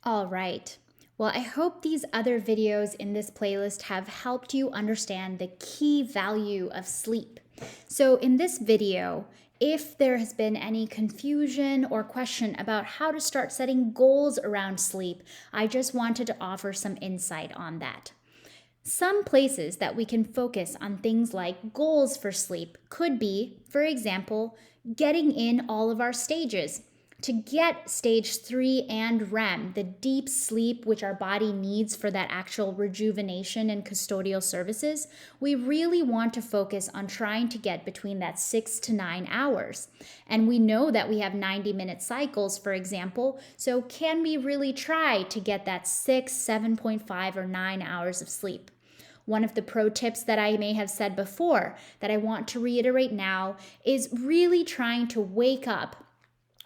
All right. Well, I hope these other videos in this playlist have helped you understand the key value of sleep. So, in this video, if there has been any confusion or question about how to start setting goals around sleep, I just wanted to offer some insight on that. Some places that we can focus on things like goals for sleep could be, for example, getting in all of our stages. To get stage 3 and REM, the deep sleep which our body needs for that actual rejuvenation and custodial services, we really want to focus on trying to get between that 6 to 9 hours. And we know that we have 90-minute cycles, for example, so can we really try to get that 6, 7.5, or 9 hours of sleep? One of the pro tips that I may have said before that I want to reiterate now is really trying to wake up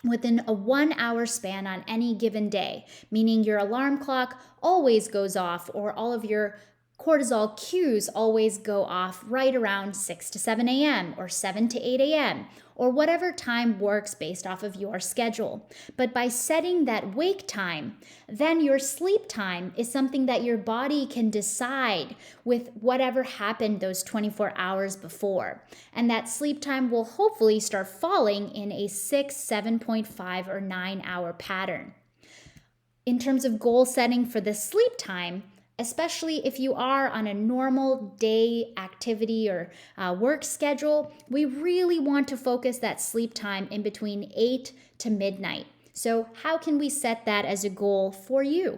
within a 1 hour span on any given day, meaning your alarm clock always goes off or all of your cortisol cues always go off right around 6 to 7 a.m. or 7 to 8 a.m. or whatever time works based off of your schedule. But by setting that wake time, then your sleep time is something that your body can decide with whatever happened those 24 hours before. And that sleep time will hopefully start falling in a 6, 7.5, or 9 hour pattern. In terms of goal setting for the sleep time, especially if you are on a normal day activity or work schedule, we really want to focus that sleep time in between 8 to midnight. So, how can we set that as a goal for you?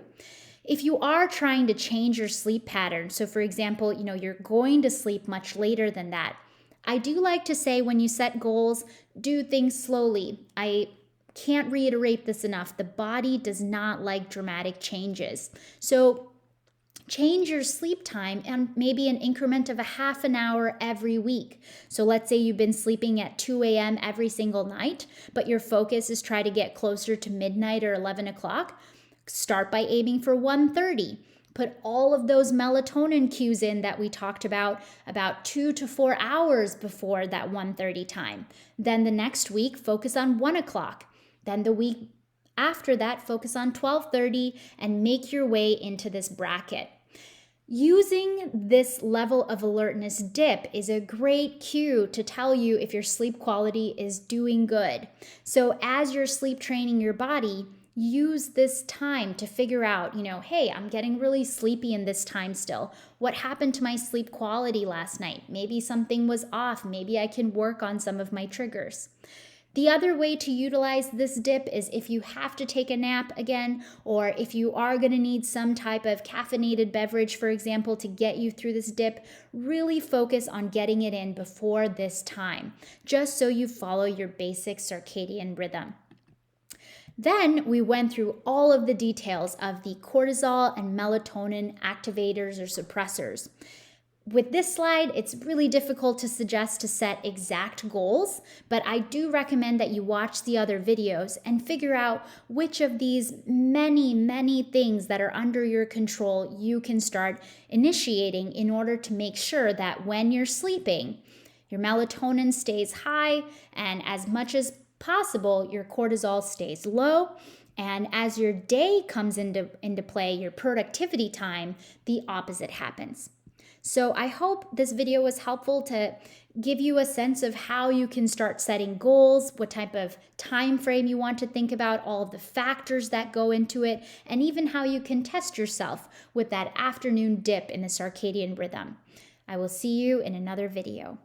If you are trying to change your sleep pattern, so for example, you're going to sleep much later than that, I do like to say when you set goals, do things slowly. I can't reiterate this enough. The body does not like dramatic changes. So, change your sleep time and maybe an increment of a half an hour every week. So let's say you've been sleeping at 2 a.m. every single night, but your focus is try to get closer to midnight or 11 o'clock. Start by aiming for 1:30. Put all of those melatonin cues in that we talked about 2 to 4 hours before that 1:30 time. Then the next week, focus on 1 o'clock. Then the week after that, focus on 12:30 and make your way into this bracket. Using this level of alertness dip is a great cue to tell you if your sleep quality is doing good. So as you're sleep training your body, use this time to figure out, hey, I'm getting really sleepy in this time still. What happened to my sleep quality last night? Maybe something was off. Maybe I can work on some of my triggers. The other way to utilize this dip is if you have to take a nap again, or if you are going to need some type of caffeinated beverage, for example, to get you through this dip, really focus on getting it in before this time, just so you follow your basic circadian rhythm. Then we went through all of the details of the cortisol and melatonin activators or suppressors. With this slide, it's really difficult to suggest to set exact goals, but I do recommend that you watch the other videos and figure out which of these many things that are under your control you can start initiating in order to make sure that when you're sleeping, your melatonin stays high and as much as possible, your cortisol stays low. And as your day comes into play, your productivity time, the opposite happens. So I hope this video was helpful to give you a sense of how you can start setting goals, what type of time frame you want to think about, all of the factors that go into it, and even how you can test yourself with that afternoon dip in the circadian rhythm. I will see you in another video.